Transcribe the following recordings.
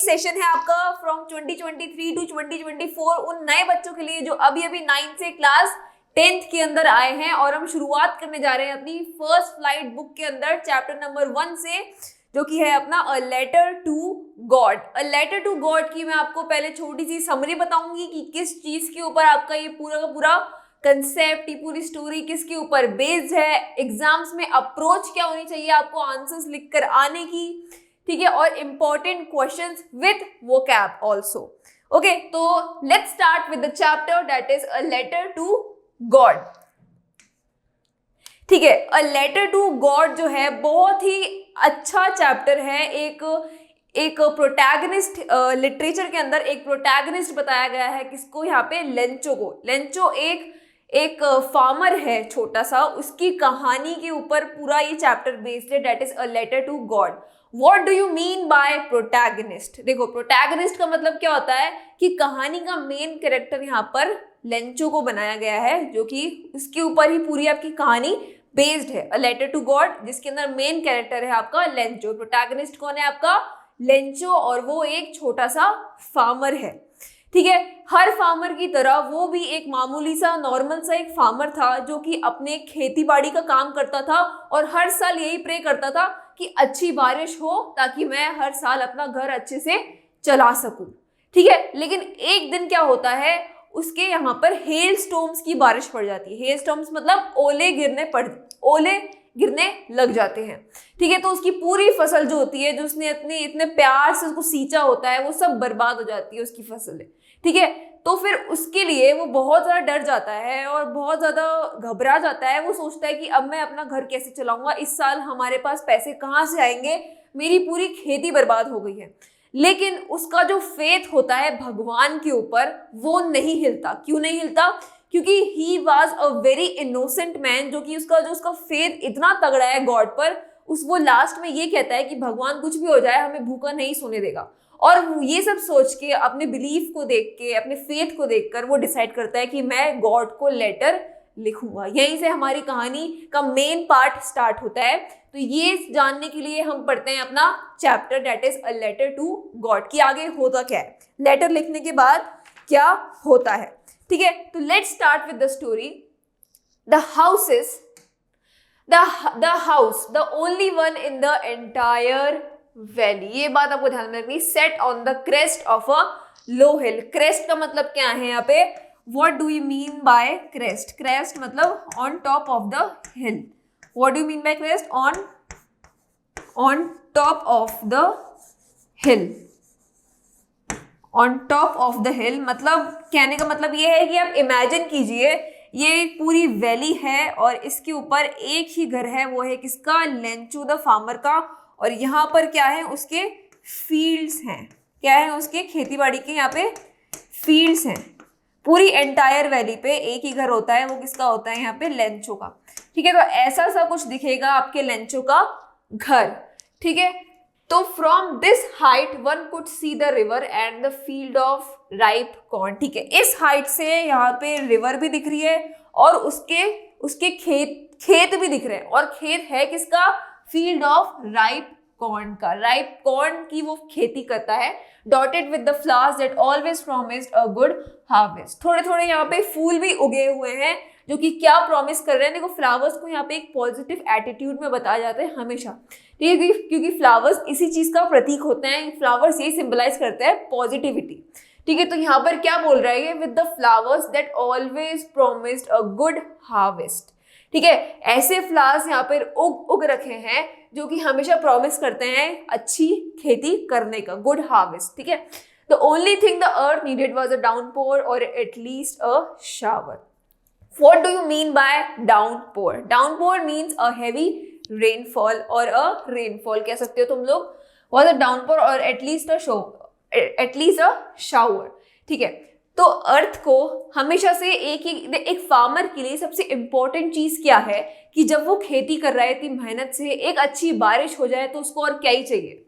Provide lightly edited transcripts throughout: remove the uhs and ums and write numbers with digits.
Session है आपका from 2023 to 2024 उन नए बच्चों के लिए जो अभी अभी 9th से क्लास 10th के अंदर आए हैं। और हम शुरुआत करने जा रहे हैं अपनी फर्स्ट फ्लाइट बुक के अंदर चैप्टर नंबर 1 से, जो कि है अपना a letter to God. A letter to God की मैं आपको पहले छोटी सी समरी बताऊंगी कि किस चीज के ऊपर आपका ये पूरा का पूरा कंसेप्ट, ये पूरी स्टोरी किसके ऊपर बेस्ड है, एग्जाम्स में अप्रोच क्या होनी चाहिए आपको आंसर्स लिखकर आने की, ठीक है, और important questions with vocab also. Okay, तो let's start with the chapter that is a letter to God. ठीक है, अ लेटर टू गॉड जो है बहुत ही अच्छा चैप्टर है। एक प्रोटैगनिस्ट, लिटरेचर के अंदर एक प्रोटैगनिस्ट बताया गया है किसको, यहाँ पे लेंचो को। लेंचो एक फार्मर है छोटा सा, उसकी कहानी के ऊपर पूरा ये चैप्टर बेस्ड है, that is a letter to God. What do you mean by protagonist? देखो, प्रोटैगनिस्ट का मतलब क्या होता है कि कहानी का मेन कैरेक्टर यहाँ पर लेंचो को बनाया गया है, जो कि उसके ऊपर ही पूरी आपकी कहानी बेस्ड है। अ लेटर टू गॉड जिसके अंदर मेन कैरेक्टर है आपका लेंचो। प्रोटैगनिस्ट कौन है आपका? लेंचो, और वो एक छोटा सा फार्मर है। ठीक है, हर फार्मर की तरह वो भी एक मामूली सा नॉर्मल सा एक फार्मर था जो कि अपने खेती बाड़ी का काम करता था और हर साल यही प्रे करता था कि अच्छी बारिश हो ताकि मैं हर साल अपना घर अच्छे से चला सकूं। ठीक है, लेकिन एक दिन क्या होता है, उसके यहाँ पर हेल स्टॉर्म्स की बारिश पड़ जाती है। हेल स्टॉर्म्स मतलब ओले गिरने लग जाते हैं। ठीक है, तो उसकी पूरी फसल जो होती है, जो उसने इतने प्यार से उसको सींचा होता है, वो सब बर्बाद हो जाती है उसकी फसल। ठीक है, तो फिर उसके लिए वो बहुत ज़्यादा डर जाता है और बहुत ज़्यादा घबरा जाता है। वो सोचता है कि अब मैं अपना घर कैसे चलाऊंगा, इस साल हमारे पास पैसे कहाँ से आएंगे, मेरी पूरी खेती बर्बाद हो गई है। लेकिन उसका जो फेथ होता है भगवान के ऊपर, वो नहीं हिलता। क्यों नहीं हिलता? क्योंकि he was a very innocent man, जो कि उसका फेथ इतना तगड़ा है गॉड पर, वो लास्ट में ये कहता है कि भगवान कुछ भी हो जाए हमें भूखा नहीं सोने देगा। और ये सब सोच के, अपने बिलीफ को देख के, अपने फेथ को देखकर वो डिसाइड करता है कि मैं गॉड को लेटर लिखूंगा। यहीं से हमारी कहानी का मेन पार्ट स्टार्ट होता है। तो ये जानने के लिए हम पढ़ते हैं अपना chapter that is a letter to God, कि आगे होता क्या है, लेटर लिखने के बाद क्या होता है। ठीक है, तो let's start with the story. The house the only one in the entire valley. ये बात आपको ध्यान में रखनी। Set on the crest of a low hill. Crest का मतलब क्या है यहाँ पे? What do you mean by crest? Crest मतलब on top of the hill. What do you mean by crest? On top of the hill. On top of the hill मतलब, कहने का मतलब ये है कि आप इमेजिन कीजिए ये पूरी वैली है और इसके ऊपर एक ही घर है, वो है किसका? लेंचो द फार्मर का। और यहाँ पर क्या है? उसके फील्ड्स हैं। क्या है? उसके खेती बाड़ी के यहाँ पे फील्ड्स हैं। पूरी एंटायर वैली पे एक ही घर होता है, वो किसका होता है? यहाँ पे लेंचो का। ठीक है, तो ऐसा सा कुछ दिखेगा आपके लेंचो का घर। ठीक है, तो from this height one could see the river and the field of ripe corn. ठीक है, इस हाइट से यहाँ पे रिवर भी दिख रही है और उसके खेत भी दिख रहे हैं। और खेत है किसका? फील्ड ऑफ राइप कॉर्न का। राइप कॉर्न की वो खेती करता है। Dotted with the flowers that always promised a good harvest. थोड़े थोड़े यहाँ पे फूल भी उगे हुए हैं जो कि क्या प्रॉमिस कर रहे हैं। देखो, फ्लावर्स को यहाँ पे एक पॉजिटिव एटीट्यूड में बताया जाता है हमेशा। ठीक है, क्योंकि फ्लावर्स इसी चीज का प्रतीक होते हैं। फ्लावर्स यही सिंबलाइज करते हैं पॉजिटिविटी। ठीक है, तो यहाँ पर क्या बोल रहा है? With the flowers that always promised a good harvest. ठीक है, ऐसे फ्लावर्स यहाँ पर उग रखे हैं जो कि हमेशा प्रॉमिस करते हैं अच्छी खेती करने का, गुड हार्वेस्ट। ठीक है, the only thing the earth needed was a downpour और at least a shower. What do you mean by downpour? Downpour means a heavy rainfall or a rainfall कह सकते हो तुम लोग। Was a downpour or at least a shower। ठीक है, तो अर्थ को हमेशा से एक फार्मर के लिए सबसे इंपॉर्टेंट चीज क्या है कि जब वो खेती कर रहा है इतनी मेहनत से, एक अच्छी बारिश हो जाए तो उसको और क्या ही चाहिए।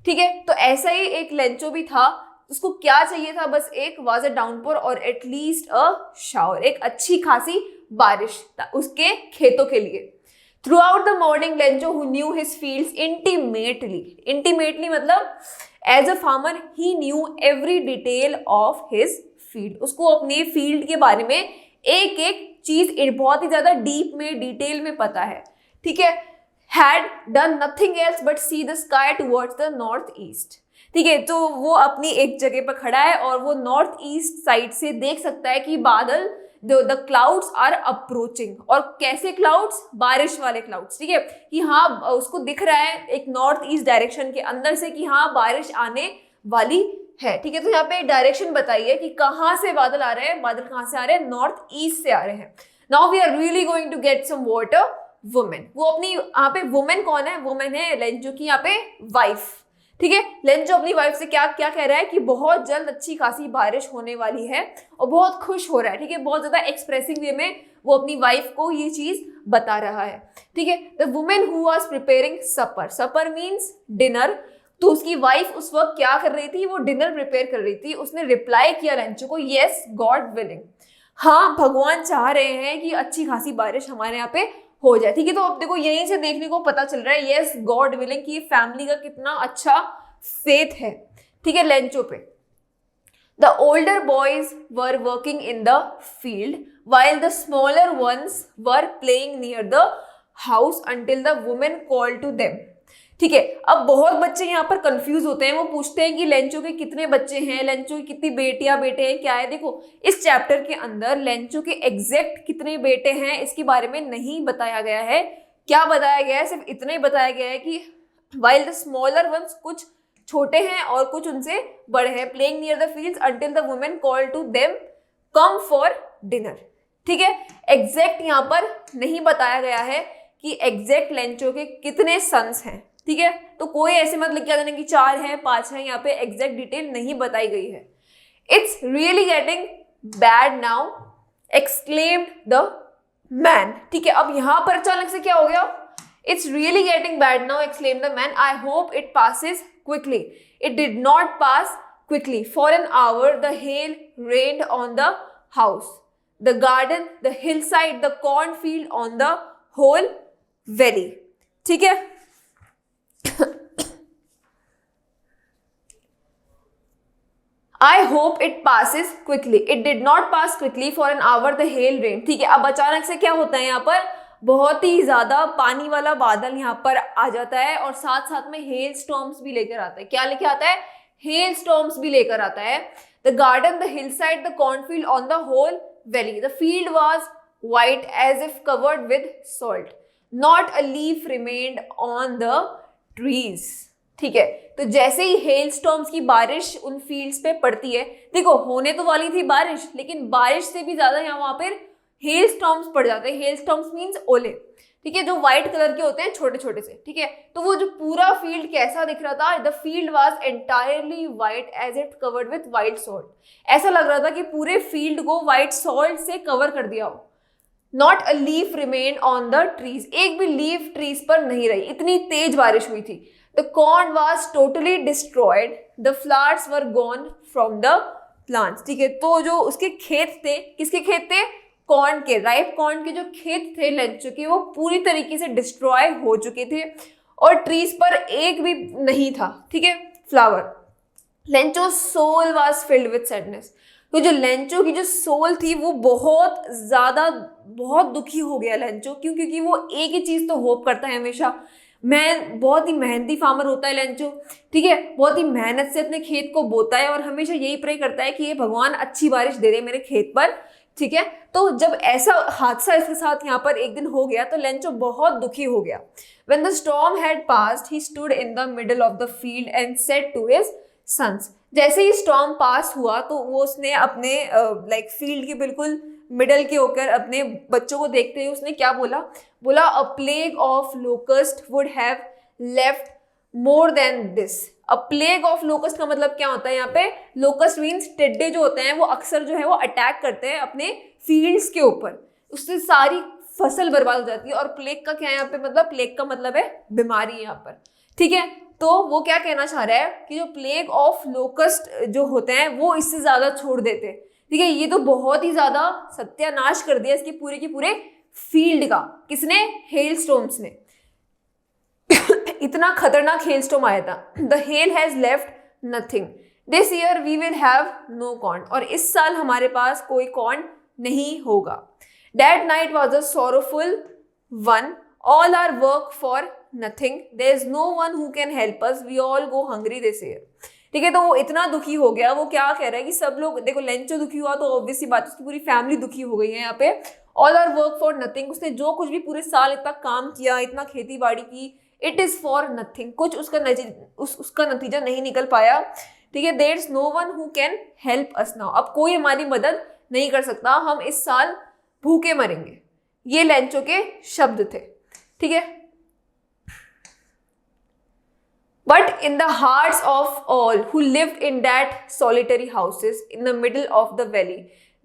ठीक है, तो ऐसा ही एक लेंचो भी था। उसको क्या चाहिए था? बस एक वाज अ डाउनपोर और एटलीस्ट अ शावर, एक अच्छी खासी बारिश उसके खेतों के लिए। Throughout the morning, Lencho, who knew his fields intimately मतलब as a farmer, he knew every detail of his field. उसको अपने फील्ड के बारे में एक एक चीज बहुत ही ज्यादा डीप में डिटेल में पता है, ठीक है. Had done nothing else but see the sky towards the north east. ठीक है, तो वो अपनी एक जगह पर खड़ा है और वो नॉर्थ ईस्ट साइड से देख सकता है कि बादल, द क्लाउड्स आर अप्रोचिंग. और कैसे क्लाउड्स? बारिश वाले क्लाउड्स, ठीक है, कि हाँ उसको दिख रहा है एक नॉर्थ ईस्ट डायरेक्शन के अंदर से कि हाँ बारिश आने वाली है, ठीक है. तो यहाँ पे डायरेक्शन बताइए कि कहाँ से बादल आ रहे हैं. बादल कहाँ से आ रहे हैं? नॉर्थ ईस्ट से आ रहे हैं. Now we are really going to get some water. Women, वो अपनी यहाँ पे वुमेन कौन है? वुमेन है लेंचो की यहाँ पे वाइफ, ठीक है. लेंचो अपनी वाइफ से क्या क्या कह रहा है कि बहुत जल्द अच्छी खासी बारिश होने वाली है और बहुत खुश हो रहा है, ठीक है. बहुत ज्यादा एक्सप्रेसिंग वे में वो अपनी वाइफ को ये चीज बता रहा है, ठीक है. The women who was preparing supper, supper means dinner. तो उसकी वाइफ उस वक्त क्या कर रही थी? वो डिनर प्रिपेयर कर रही थी. उसने रिप्लाई किया लेंचो को, यस गॉड विलिंग, हाँ भगवान चाह रहे हैं कि अच्छी खासी बारिश हमारे यहाँ पे हो जाए, ठीक है. तो अब देखो यहीं से देखने को पता चल रहा है यस गॉड विलिंग कि फैमिली का कितना अच्छा फेथ है, ठीक है, लेंचो पे. The older boys were working in the field while the smaller ones were playing near the house until the woman called to them. ठीक है, अब बहुत बच्चे यहाँ पर कंफ्यूज होते हैं. वो पूछते हैं कि लेंचो के कितने बच्चे हैं, लेंचो की कितनी बेटियां बेटे हैं, क्या है. देखो इस चैप्टर के अंदर लेंचो के एग्जैक्ट कितने बेटे हैं इसके बारे में नहीं बताया गया है. क्या बताया गया है? सिर्फ इतना ही बताया गया है कि while the smaller ones, कुछ छोटे हैं और कुछ उनसे बड़े हैं, playing near the fields until the woman called to them come for dinner. ठीक है, एग्जैक्ट यहाँ पर नहीं बताया गया है कि एग्जैक्ट लेंचो के कितने सन्स हैं, ठीक है. तो कोई ऐसे मत लिख के आ जाने कि 4 हैं 5 हैं, यहाँ पे एग्जैक्ट डिटेल नहीं बताई गई है. It's really getting bad now exclaimed the man. ठीक है, अब यहाँ पर अचानक से क्या हो गया? It's really getting bad now exclaimed the man, I hope it passes quickly. It did not pass quickly. For an hour the hail rained on the house, the garden, the hillside, the cornfield, on the whole valley. ठीक है. I hope it passes quickly. It did not pass quickly. For an hour the hail rained. ठीक है, अब अचानक से क्या होता है यहाँ पर? बहुत ही ज्यादा पानी वाला बादल यहाँ पर आ जाता है और साथ साथ में हेल स्टॉर्म्स भी लेकर आता है. क्या लेकर आता है? हेल स्टॉर्म्स भी लेकर आता है. The garden, the hillside, the cornfield, on the whole valley. The field was white as if covered with salt. Not a leaf remained on the trees. ठीक है, तो जैसे ही हेल स्टॉर्म्स की बारिश उन फील्ड्स पे पड़ती है, देखो होने तो वाली थी बारिश, लेकिन बारिश से भी ज्यादा यहाँ वहां पर हेल स्टॉर्म्स पड़ जाते हैं. हेल स्टॉर्म्स मीन्स ओले, ठीक है, जो व्हाइट कलर के होते हैं छोटे छोटे से. ठीक है, तो वो जो पूरा फील्ड कैसा दिख रहा था? The field was entirely white as it covered with white salt. ऐसा लग रहा था कि पूरे फील्ड को व्हाइट सॉल्ट से कवर कर दिया हो. Not a leaf remain on the trees. एक भी लीफ ट्रीज पर नहीं रही, इतनी तेज बारिश हुई थी. The corn was totally destroyed. The flowers were gone from the plants. ठीक है, तो जो उसके खेत थे, किसके खेत थे? कॉर्न के, राइप कॉर्न के जो खेत थे लेंचो के, वो पूरी तरीके से डिस्ट्रॉय हो चुके थे और ट्रीज पर एक भी नहीं था. ठीक है, flower. Lencho soul was filled with sadness. तो जो लेंचो की जो सोल थी वो बहुत ज्यादा, बहुत दुखी हो गया लेंचो. क्यों? क्योंकि वो एक ही चीज तो होप करता है हमेशा. मैं बहुत ही मेहनती फार्मर होता है लेंचो. ठीक है, बहुत ही मेहनत से अपने खेत को बोता है और हमेशा यही प्रे करता है कि ये भगवान अच्छी बारिश दे दे मेरे खेत पर. ठीक है, तो जब ऐसा हादसा इसके साथ यहाँ पर एक दिन हो गया तो लेंचो बहुत दुखी हो गया. When the storm had passed, he stood in the middle of the field and said to his sons. जैसे ही स्टॉर्म पास हुआ तो वो उसने अपने फील्ड के बिल्कुल मिडल के होकर अपने बच्चों को देखते हुए उसने क्या बोला? बोला अ plague of locust would have left more than this. A plague of locust का मतलब क्या होता है? यहाँ पे लोकस्ट मीन्स टिड्डे जो होते हैं वो अक्सर जो है वो अटैक करते हैं अपने फील्ड्स के ऊपर, उससे सारी फसल बर्बाद हो जाती है. और प्लेग का क्या है यहाँ पे मतलब? प्लेग का मतलब है बीमारी यहाँ पर. ठीक है, तो वो क्या कहना चाह रहा है कि जो प्लेग ऑफ लोकस्ट जो होते हैं वो इससे ज्यादा छोड़ देते. ठीक है, ये तो बहुत ही ज्यादा सत्यानाश कर दिया इसके पूरे के पूरे फील्ड का। किसने? हेलस्टॉर्म्स ने। इतना खतरनाक हेलस्टॉर्म आया था। The hail has left nothing, this year we will have no corn, और इस साल हमारे पास कोई कॉर्न नहीं होगा। That night was a sorrowful one, all our work for nothing, there is no one who can help us, we all go hungry this year. ठीक है, तो वो इतना दुखी हो गया, वो क्या कह रहा है कि सब लोग, देखो लेंचो दुखी हुआ तो ऑब्वियसली बात, उसकी पूरी फैमिली दुखी हो गई है यहाँ पे। All our work for nothing, उसने जो कुछ भी पूरे साल इतना काम किया, इतना खेती बाड़ी की, इट इज फॉर नथिंग, कुछ उसका नतीजा नहीं निकल पाया। ठीक है, there is no one who can help us now, अब कोई हमारी मदद नहीं कर सकता, हम इस साल भूखे मरेंगे। ये लेंचो के शब्द थे। ठीक है, but in the hearts of all who lived in that solitary houses in the middle of the valley,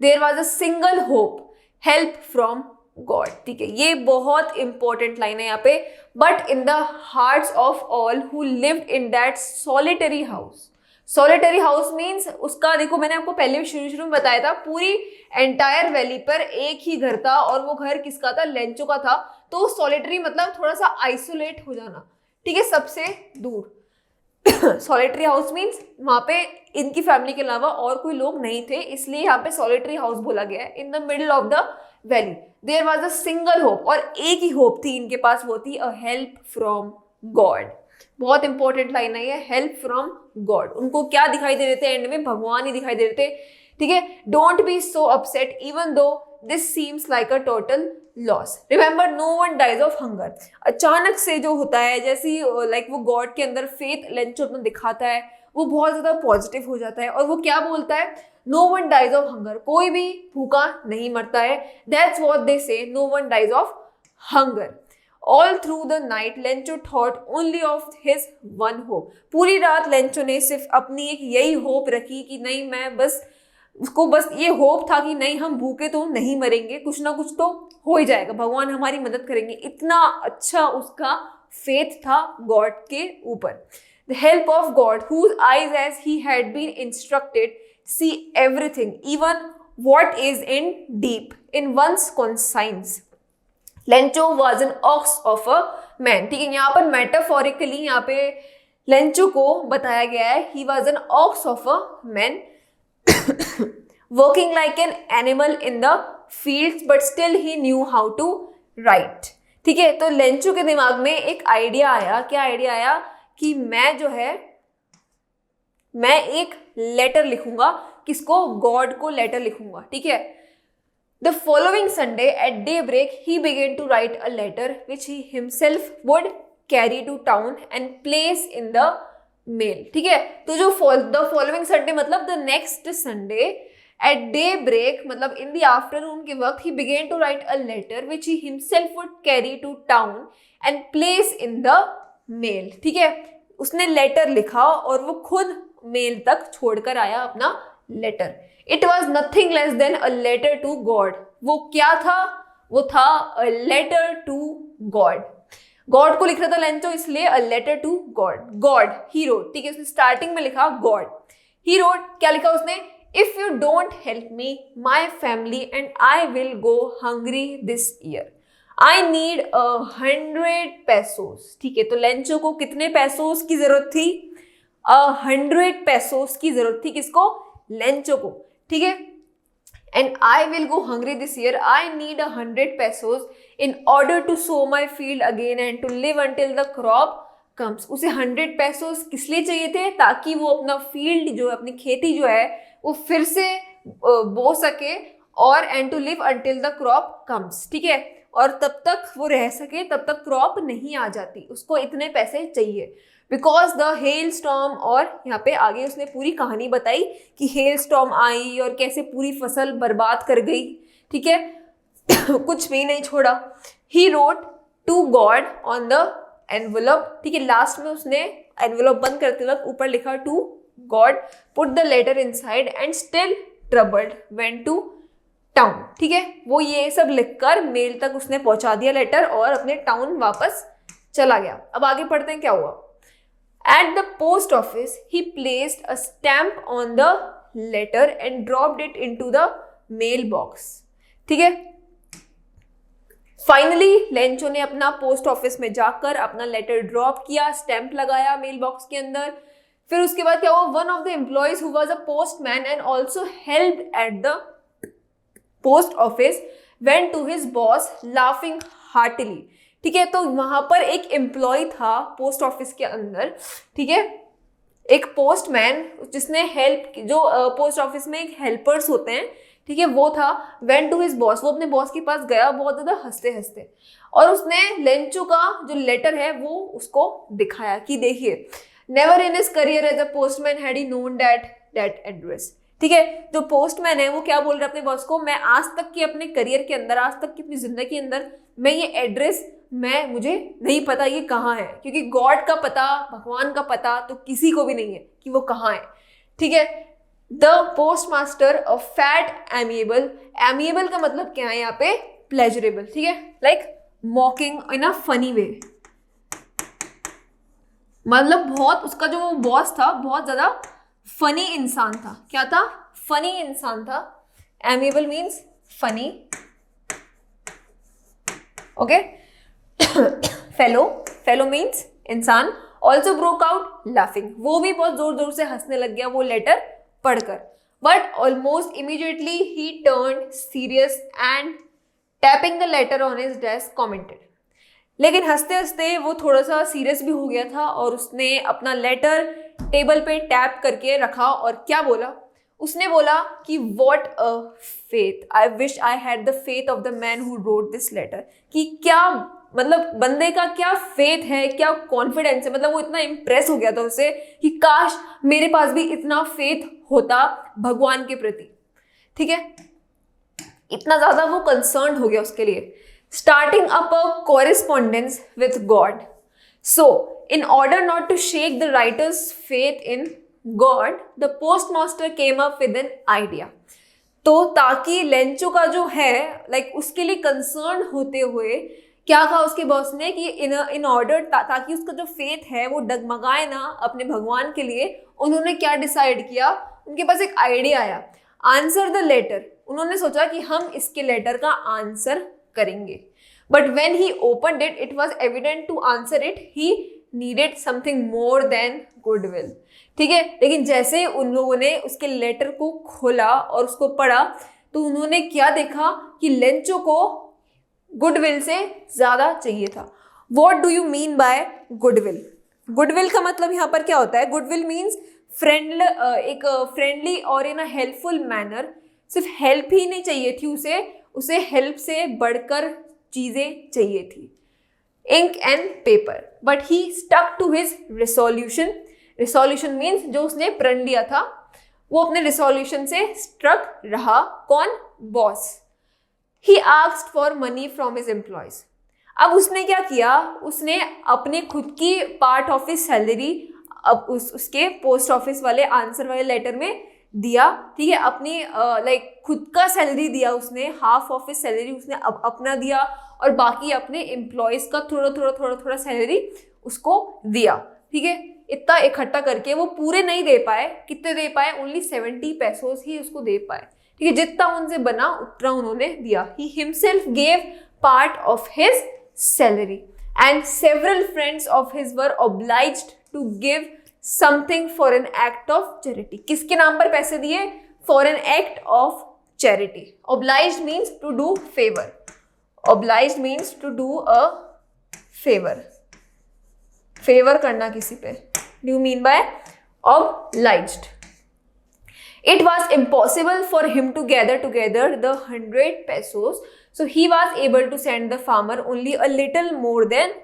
there was a single hope, help from God. ठीक है, ये बहुत इंपॉर्टेंट लाइन है यहाँ पे। but in the hearts of all who lived in that solitary house, solitary house means उसका, देखो मैंने आपको पहले शुरू में बताया था, पूरी एंटायर वैली पर एक ही घर था, और वो घर किसका था? लेंचो का था। तो सॉलिटरी मतलब थोड़ा सा आइसोलेट हो जाना, ठीक है, सबसे दूर। सॉलिटरी हाउस मीन्स वहां पे इनकी फैमिली के अलावा और कोई लोग नहीं थे, इसलिए यहाँ पे सॉलिटरी हाउस बोला गया है। In the middle of the valley there was a single hope, और एक ही होप थी इनके पास, वो थी अ हेल्प फ्रॉम गॉड। बहुत इंपॉर्टेंट लाइन है ये, हेल्प फ्रॉम गॉड। उनको क्या दिखाई दे रहे थे एंड में? भगवान ही दिखाई दे रहे थे। ठीक है, don't be so upset even though this seems like a total loss, remember no one dies of hunger. अचानक से जो होता है, जैसी लाइक वो गॉड के अंदर फेथ लेंचो अपना दिखाता है, वो बहुत ज्यादा पॉजिटिव हो जाता है, और वो क्या बोलता है? No one dies of hunger, कोई भी भूखा नहीं मरता है। That's what they say, no one dies of hunger. All through the night Lencho thought only of his one hope, पूरी रात लेंचो ने सिर्फ अपनी एक यही होप रखी कि नहीं, मैं बस, उसको बस ये होप था कि नहीं, हम भूखे तो नहीं मरेंगे, कुछ ना कुछ तो हो ही जाएगा, भगवान हमारी मदद करेंगे। इतना अच्छा उसका फेथ था गॉड के ऊपर। The help of God whose eyes as he had been instructed see everything even what is in deep in one's conscience. Lencho was an ox of a man. ठीक है, यहाँ पर मेटाफोरिकली यहाँ पे Lencho को बताया गया है, he was an ox of a man working like an animal in the fields but still he knew how to write। ठीक है, तो लेंचो के दिमाग में एक आइडिया आया। क्या आइडिया आया? कि मैं जो है, मैं एक लेटर लिखूंगा। किसको? गॉड को लेटर लिखूंगा। ठीक है, the following Sunday at daybreak he began to write a letter which he himself would carry to town and place in the mail. ठीक है, तो जो द फॉलोइंग संडे मतलब the next Sunday at daybreak मतलब in the afternoon के वक्त, he began to write a letter which he himself would carry to town and place in the mail. ठीक है, उसने लेटर लिखा और वो खुद मेल तक छोड़कर आया अपना letter. It was nothing less than a letter to God. वो क्या था? वो था a letter to God. God को लिख रहा था लेंचो, इसलिए a letter to God. God ही रोट। ठीक है, उसने स्टार्टिंग में लिखा गॉड। ही रोट, क्या लिखा उसने? If you don't help me my family and I will go hungry this year, I need 100 pesos. ठीक है, तो लेंचो को कितने पेसोस की जरूरत थी? 100 पेसोस की जरूरत थी। किसको? लेंचो को। ठीक है, and I will go hungry this year. I need 100 pesos in order to sow my field again and to live until the crop comes. उसे 100 pesos किस लिए चाहिए थे? ताकि वो अपना फील्ड जो है, अपनी खेती जो है, वो फिर से बो सके, और and to live until the crop comes. ठीक है, और तब तक वो रह सके, तब तक क्रॉप नहीं आ जाती, उसको इतने पैसे चाहिए। बिकॉज द हेल स्टॉर्म, और यहाँ पे आगे उसने पूरी कहानी बताई कि हेल स्टॉर्म आई और कैसे पूरी फसल बर्बाद कर गई। ठीक है, कुछ भी नहीं छोड़ा। He wrote to God on the envelope. ठीक है, लास्ट में उसने एनवलप बंद करते वक्त ऊपर लिखा to God, put the letter inside and still troubled went to town. ठीक है, वो ये सब लिखकर मेल तक उसने पहुंचा दिया लेटर, और अपने टाउन वापस चला गया। अब आगे पढ़ते हैं क्या हुआ। At the post office, he placed a stamp on the letter and dropped it into the mailbox. ठीक है, फाइनली लेंचो ने अपना पोस्ट ऑफिस में जाकर अपना लेटर ड्रॉप किया, स्टैंप लगाया मेल बॉक्स के अंदर। फिर उसके बाद क्या हुआ, one of the employees who was a postman and also helped at the post office went to his boss laughing heartily. ठीक है, तो वहां पर एक एम्प्लॉय था पोस्ट ऑफिस के अंदर, ठीक है, एक पोस्टमैन जिसने हेल्प, जो पोस्ट ऑफिस में एक हेल्पर्स होते हैं, ठीक है, वो था। वेंट टू हिज बॉस, वो अपने बॉस के पास गया बहुत ज़्यादा हंसते हंसते, और उसने लेंचो का जो लेटर है वो उसको दिखाया कि देखिए, never in his career as a postman had he known that address. ठीक है, जो पोस्टमैन है वो क्या बोल रहा है अपने बॉस को, मैं आज तक के अपने करियर के अंदर, आज तक की अपनी जिंदगी के अंदर मैं ये एड्रेस मुझे नहीं पता ये कहाँ है, क्योंकि गॉड का पता, भगवान का पता तो किसी को भी नहीं है कि वो कहाँ है। ठीक है, the postmaster of fat amiable, amiable का मतलब क्या है यहाँ पे, प्लेजरेबल। ठीक है, like मॉकिंग in a funny way, मतलब बहुत, उसका जो बॉस था बहुत ज्यादा फनी इंसान था। क्या था, फनी इंसान था। Amiable means funny, okay. Fellow means इंसान। ऑल्सो ब्रोक आउट लाफिंग, वो भी बहुत जोर जोर से हंसने लग गया वो लेटर पढ़कर। But almost immediately he turned serious and tapping the later on his desk commented, लेकिन हंसते हंसते वो थोड़ा सा सीरियस भी हो गया था और उसने अपना लेटर टेबल पे टैप करके रखा और क्या बोला, उसने बोला कि what a faith, I wish I had the faith of the man who wrote this letter. कि क्या मतलब बंदे का क्या फेथ है, क्या कॉन्फिडेंस है, मतलब वो इतना इम्प्रेस हो गया था उससे कि काश मेरे पास भी इतना फेथ होता भगवान के प्रति। ठीक है, इतना ज्यादा वो कंसर्न हो गया उसके लिए। Starting up a correspondence with God, so in order not to shake the writer's faith in God, the postmaster came up with an idea. तो ताकि लेंचो का जो है लाइक उसके लिए कंसर्न होते हुए क्या कहा उसके बॉस ने कि इन ऑर्डर ताकि उसका जो फेथ है वो डगमगाए ना अपने भगवान के लिए, उन्होंने क्या डिसाइड किया, उनके पास एक आइडिया आया, आंसर द लेटर। उन्होंने सोचा कि हम इसके लेटर का आंसर करेंगे। But when he opened it, it was evident to answer it he needed something more than goodwill. ठीक है, लेकिन जैसे उन लोगों ने उसके लेटर को खोला और उसको पढ़ा तो उन्होंने क्या देखा कि लेंचो को गुडविल से ज्यादा चाहिए था। What do you mean bye goodwill? Goodwill का मतलब यहाँ पर क्या होता है, गुडविल मीन्स एक फ्रेंडली और इन अ हेल्पफुल मैनर। सिर्फ हेल्प ही नहीं चाहिए थी उसे हेल्प से बढ़कर चीजें चाहिए थी। Ink and paper, but he stuck to his resolution. Resolution means जो उसने प्रण लिया था वो अपने रिसोल्यूशन से स्ट्रक रहा। कौन? Boss. He asked for money from his employees. अब उसने क्या किया, उसने अपने खुद की पार्ट ऑफ हिज सैलरी अब उसके पोस्ट ऑफिस वाले आंसर वाले लेटर में दिया। ठीक है, अपनी लाइक खुद का सैलरी दिया उसने, हाफ ऑफ हिज सैलरी उसने अपना दिया और बाकी अपने एम्प्लॉयज का थोड़ा सैलरी उसको दिया। ठीक है, इतना इकट्ठा करके वो पूरे नहीं दे पाए। कितने दे पाए? ओनली 70 पैसोस ही उसको दे पाए। ठीक है, जितना उनसे बना उतना उन्होंने दिया। He himself gave part of his salary and several friends of his were obliged to give something for an act of charity. किसके नाम पर पैसे दिए? For an act of charity. Obliged means to do favour. Obliged means to do a favor. Favor करना किसी पे. Do you mean by obliged? It was impossible for him to gather together the 100 pesos, so he was able to send the farmer only a little more than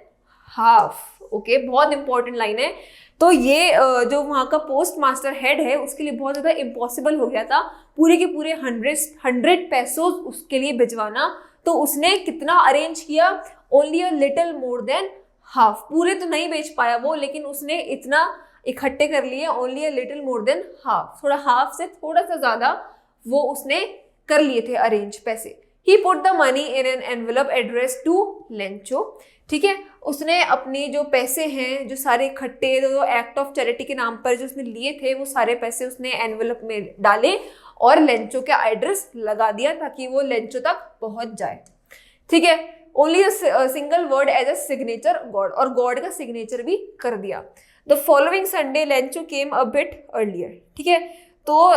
half. Okay, बहुत important line है। तो ये जो वहाँ का post master head है उसके लिए बहुत ज़्यादा इम्पॉसिबल हो गया था पूरे के पूरे 100 पैसोज उसके लिए भिजवाना। तो उसने कितना अरेंज किया? Only a little more than half. पूरे तो नहीं बेच पाया वो, लेकिन उसने इतना इकट्ठे कर लिए, only a little more than half. थोड़ा हाफ से थोड़ा सा ज़्यादा वो उसने कर लिए थे अरेंज पैसे। He put the money in an envelope address to Lencho. ठीक है, उसने अपने जो पैसे हैं जो सारे इकट्ठे जो एक्ट ऑफ चैरिटी के नाम पर जो उसने लिए थे वो सारे पैसे उसने एनवेलप में डाले और लेंचो का एड्रेस लगा दिया ताकि वो लेंचो तक पहुंच जाए। ठीक है, only single word as a signature God, और गॉड का सिग्नेचर भी कर दिया। The following Sunday Lencho came a bit earlier, ठीक है। तो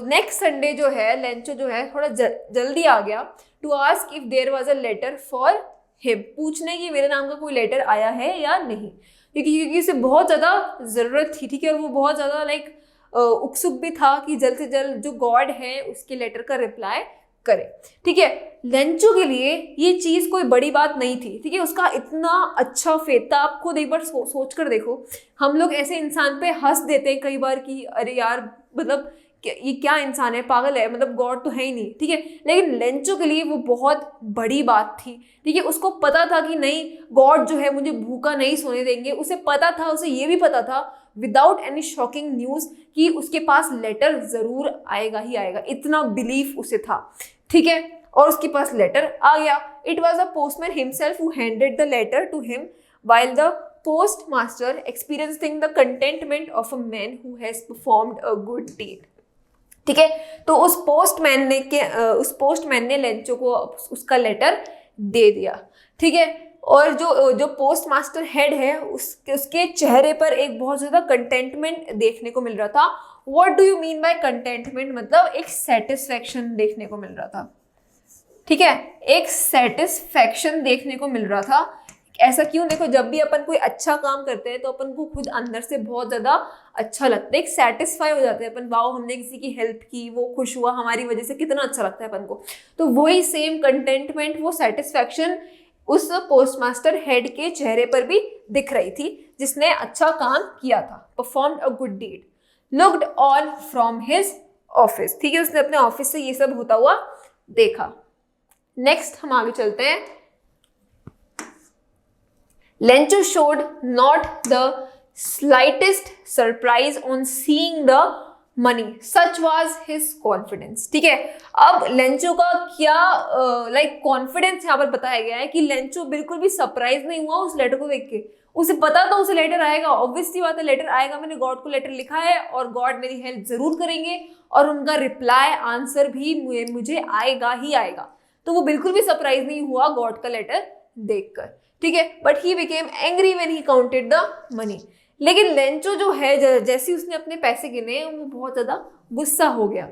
नेक्स्ट संडे जो है लेंचो जो है थोड़ा जल्दी आ गया to ask if there was a letter for him, पूछने की मेरे नाम का कोई लेटर आया है या नहीं, क्योंकि उसे बहुत ज़्यादा ज़रूरत थी, ठीक है। और वो बहुत ज़्यादा लाइक उत्सुक भी था कि जल्द से जल्द जो गॉड है उसके लेटर का रिप्लाई करे, ठीक है। लेंचो के लिए ये चीज़ कोई बड़ी बात नहीं थी, ठीक है। उसका इतना अच्छा फेथ था, आप खुद एक बार सोच कर देखो। हम लोग ऐसे इंसान पे हंस देते हैं कई बार कि अरे यार मतलब ये क्या इंसान है, पागल है, मतलब गॉड तो है ही नहीं, ठीक है। लेकिन लेंचो के लिए वो बहुत बड़ी बात थी, ठीक है। उसको पता था कि नहीं, गॉड जो है मुझे भूखा नहीं सोने देंगे। उसे पता था, उसे ये भी पता था विदाउट एनी शॉकिंग न्यूज़ कि उसके पास लेटर ज़रूर आएगा ही आएगा, इतना बिलीफ उसे था, ठीक है। और उसके पास लेटर आ गया। It was a postman himself who handed the letter to him while the postmaster experiencing the contentment of a man who has performed a good deed, ठीक है। तो उस पोस्टमैन ने लेंचो को उसका लेटर दे दिया, ठीक है। और जो पोस्ट मास्टर हेड है उसके चेहरे पर एक बहुत ज़्यादा कंटेंटमेंट देखने को मिल रहा था। What do you mean by contentment, मतलब एक सेटिस्फैक्शन देखने को मिल रहा था, ठीक है। एक सेटिस्फैक्शन देखने को मिल रहा था। ऐसा क्यों, देखो जब भी अपन कोई अच्छा काम करते हैं तो अपन को खुद अंदर से बहुत ज़्यादा अच्छा लगता है, एक सेटिस्फाई हो जाते हैं अपन, वाओ हमने किसी की हेल्प की, वो खुश हुआ हमारी वजह से, कितना अच्छा लगता है अपन को। तो वही सेम कंटेंटमेंट, वो सेटिस्फैक्शन उस पोस्टमास्टर हेड के चेहरे पर भी दिख रही थी, जिसने अच्छा काम किया था, performed a good deed, looked on from his office, ठीक है। उसने अपने ऑफिस से ये सब होता हुआ देखा। नेक्स्ट हम आगे चलते हैं। Lencho showed not the slightest surprise on seeing the money. Such was his confidence. ठीक है। अब लेंचो का क्या कॉन्फिडेंस यहाँ पर बताया गया है कि लेंचो बिल्कुल भी सरप्राइज नहीं हुआ उस लेटर को देख के। उसे पता था उसे लेटर आएगा, ऑब्वियस सी बात है लेटर आएगा, मैंने गॉड को लेटर लिखा है और गॉड मेरी हेल्प जरूर करेंगे और उनका रिप्लाई आंसर भी मुझे आएगा ही आएगा। तो वो बिल्कुल भी सरप्राइज नहीं हुआ गॉड का लेटर देखकर, ठीक है। But he became angry when he counted the money. लेकिन लेंचो जो है जैसे उसने अपने पैसे गिने वो बहुत ज़्यादा गुस्सा हो गया,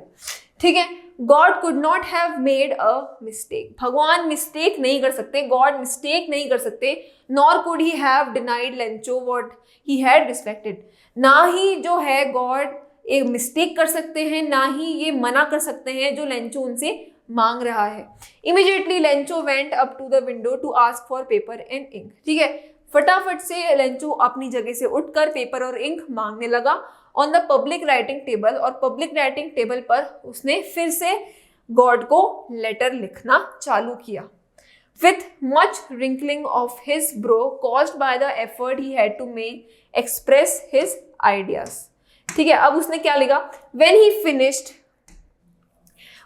ठीक है। God could not have made a mistake, भगवान मिस्टेक नहीं कर सकते, गॉड मिस्टेक नहीं कर सकते। Nor could he have denied Lencho what he had respected, ना ही जो है गॉड एक मिस्टेक कर सकते हैं, ना ही ये मना कर सकते हैं जो लेंचो उनसे मांग रहा है। Immediately Lencho went up to the window to ask for paper and ink, ठीक है। फटाफट से लेंचो अपनी जगह से उठकर पेपर और इंक मांगने लगा on the public writing table, और पब्लिक राइटिंग टेबल पर उसने फिर से गॉड को लेटर लिखना चालू किया। With much wrinkling of his brow caused by the effort he had to make express his ideas, ठीक है। अब उसने क्या लिखा,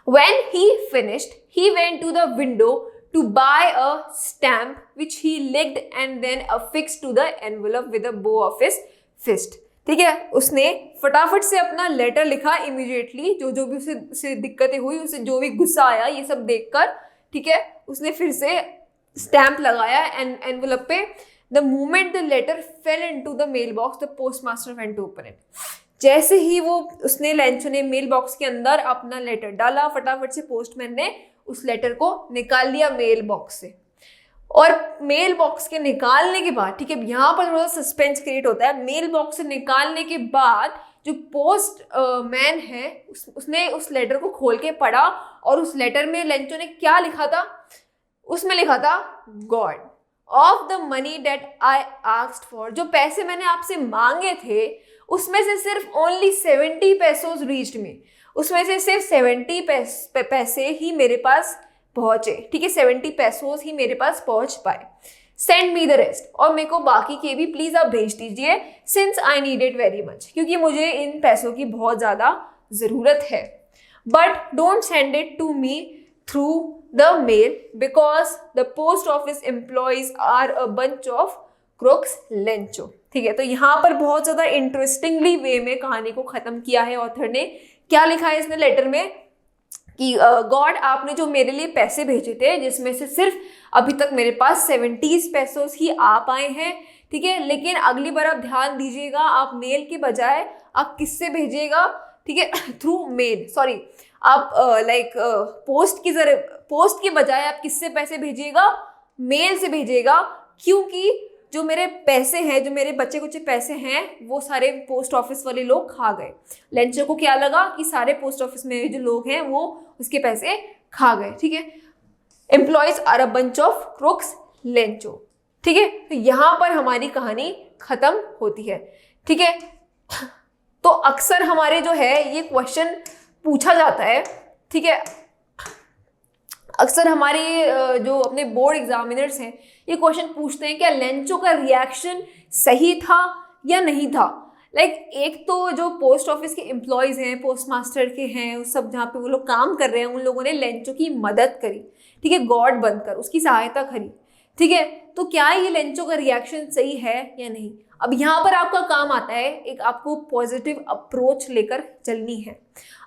When he finished, he went to the window to buy a stamp which he licked and then affixed to the envelope with a bow of his fist, ठीक है। उसने फटाफट से अपना लेटर लिखा इमीडिएटली, जो भी उसे दिक्कतें हुई, उसे जो भी गुस्सा आया ये सब देखकर, ठीक है। उसने फिर से स्टैम्प लगाया एनवेलप पे। The moment the letter fell into the mailbox, the postmaster went to open it. जैसे ही उसने लेंचो ने मेल बॉक्स के अंदर अपना लेटर डाला, फटाफट से पोस्टमैन ने उस लेटर को निकाल लिया मेल बॉक्स से। और मेल बॉक्स के निकालने के बाद, ठीक है, यहाँ पर थोड़ा सस्पेंस क्रिएट होता है। मेल बॉक्स से निकालने के बाद जो पोस्ट मैन है उसने उस लेटर को खोल के पढ़ा, और उस लेटर में लेंचो ने क्या लिखा था, उसमें लिखा था God of the money that I asked for, जो पैसे मैंने आपसे मांगे थे उसमें से सिर्फ ओनली 70 पैसों रीच्ड मी, उसमें से सिर्फ 70 पैसे ही मेरे पास पहुंचे, ठीक है, 70 पैसों ही मेरे पास पहुंच पाए। सेंड मी द रेस्ट, और मेरे को बाकी के भी प्लीज आप भेज दीजिए, since I need it very much, क्योंकि मुझे इन पैसों की बहुत ज़्यादा ज़रूरत है। But don't send it to me through the mail because the post office employees are a bunch of crooks Lencho, ठीक है। तो यहाँ पर बहुत ज़्यादा इंटरेस्टिंगली वे में कहानी को ख़त्म किया है ऑथर ने। क्या लिखा है इसने लेटर में कि गॉड आपने जो मेरे लिए पैसे भेजे थे जिसमें से सिर्फ अभी तक मेरे पास 70 पेसोस ही आ पाए हैं, ठीक है, लेकिन अगली बार आप ध्यान दीजिएगा, आप मेल के बजाय आप किससे भेजिएगा, ठीक है, थ्रू मेल, सॉरी, आप पोस्ट के बजाय आप किससे पैसे भेजिएगा, मेल से भेजिएगा, क्योंकि जो मेरे पैसे हैं, जो मेरे बच्चे कुछ पैसे हैं, वो सारे पोस्ट ऑफिस वाले लोग खा गए। लेंचो को क्या लगा कि सारे पोस्ट ऑफिस में जो लोग हैं वो उसके पैसे खा गए, ठीक है। Employees are a bunch of crooks, Lencho, ठीक है। तो यहाँ पर हमारी कहानी खत्म होती है, ठीक है। तो अक्सर हमारे जो है ये क्वेश्चन पूछा जाता है, ठीक है, अक्सर हमारे जो अपने बोर्ड एग्जामिनर्स हैं ये क्वेश्चन पूछते हैं क्या लेंचो का रिएक्शन सही था या नहीं था। एक तो जो पोस्ट ऑफिस के एम्प्लॉयज़ हैं, पोस्ट मास्टर के हैं, उस सब जहाँ पे वो लोग काम कर रहे हैं, उन लोगों ने लेंचो की मदद करी, ठीक है, गॉड बनकर उसकी सहायता करी, ठीक है। तो क्या ये लेंचो का रिएक्शन सही है या नहीं। अब यहाँ पर आपका काम आता है, एक आपको पॉजिटिव अप्रोच लेकर चलनी है,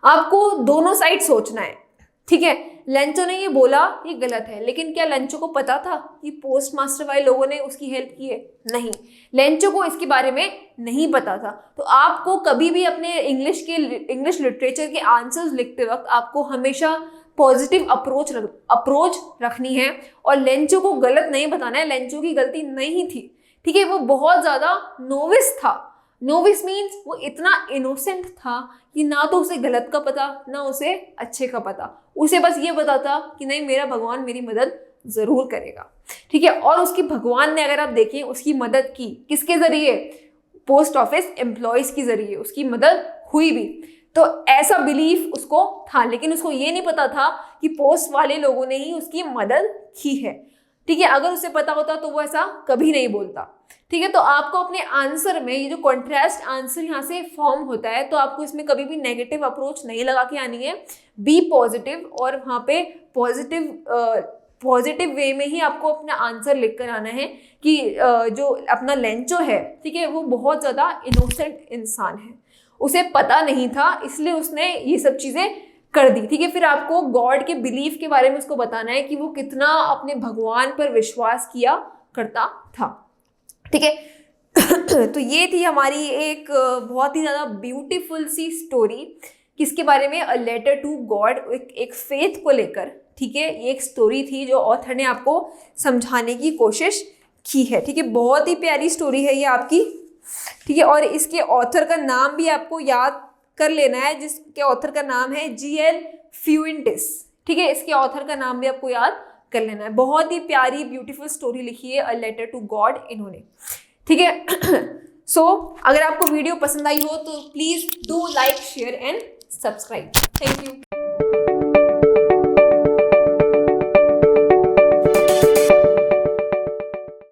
आपको दोनों साइड सोचना है, ठीक है। लेंचो ने ये बोला ये गलत है, लेकिन क्या लेंचो को पता था कि पोस्ट मास्टर वाले लोगों ने उसकी हेल्प की है? नहीं, लेंचो को इसके बारे में नहीं पता था। तो आपको कभी भी अपने इंग्लिश लिटरेचर के आंसर्स लिखते वक्त आपको हमेशा पॉजिटिव अप्रोच रखनी है और लेंचो को गलत नहीं बताना है। लेंचो की गलती नहीं थी, ठीक है, वो बहुत ज़्यादा नोविस था। नोविस मीन्स वो इतना इनोसेंट था कि ना तो उसे गलत का पता ना उसे अच्छे का पता, उसे बस ये पता था कि नहीं मेरा भगवान मेरी मदद ज़रूर करेगा, ठीक है। और उसकी भगवान ने, अगर आप देखें, उसकी मदद की किसके ज़रिए, पोस्ट ऑफिस एम्प्लॉयज़ के ज़रिए उसकी मदद हुई भी। तो ऐसा बिलीफ उसको था, लेकिन उसको ये नहीं पता था कि पोस्ट वाले लोगों ने ही उसकी मदद की है, ठीक है। अगर उसे पता होता तो वो ऐसा कभी नहीं बोलता, ठीक है। तो आपको अपने आंसर में ये जो कॉन्ट्रास्ट आंसर यहाँ से फॉर्म होता है, तो आपको इसमें कभी भी नेगेटिव अप्रोच नहीं लगा के आनी है, बी पॉजिटिव, और वहाँ पे पॉजिटिव वे में ही आपको अपना आंसर लिख कर आना है कि जो अपना लेंचो है, ठीक है, वो बहुत ज़्यादा इनोसेंट इंसान है, उसे पता नहीं था, इसलिए उसने ये सब चीज़ें कर दी, ठीक है। फिर आपको गॉड के बिलीफ के बारे में उसको बताना है कि वो कितना अपने भगवान पर विश्वास किया करता था, ठीक है। तो ये थी हमारी एक बहुत ही ज़्यादा ब्यूटीफुल सी स्टोरी, किसके बारे में, अ लेटर टू गॉड, एक फेथ को लेकर, ठीक है। ये एक स्टोरी थी जो ऑथर ने आपको समझाने की कोशिश की है, ठीक है। बहुत ही प्यारी स्टोरी है ये आपकी, ठीक है। और इसके ऑथर का नाम भी आपको याद कर लेना है, जिसके ऑथर का नाम है जी.एल. फ्यूएंटेस, ठीक है। इसके ऑथर का नाम भी आपको याद कर लेना है। बहुत ही प्यारी ब्यूटीफुल स्टोरी लिखी है अ लेटर टू गॉड इन्होंने, ठीक है। सो अगर आपको वीडियो पसंद आई हो तो please do like, share and subscribe. Thank you.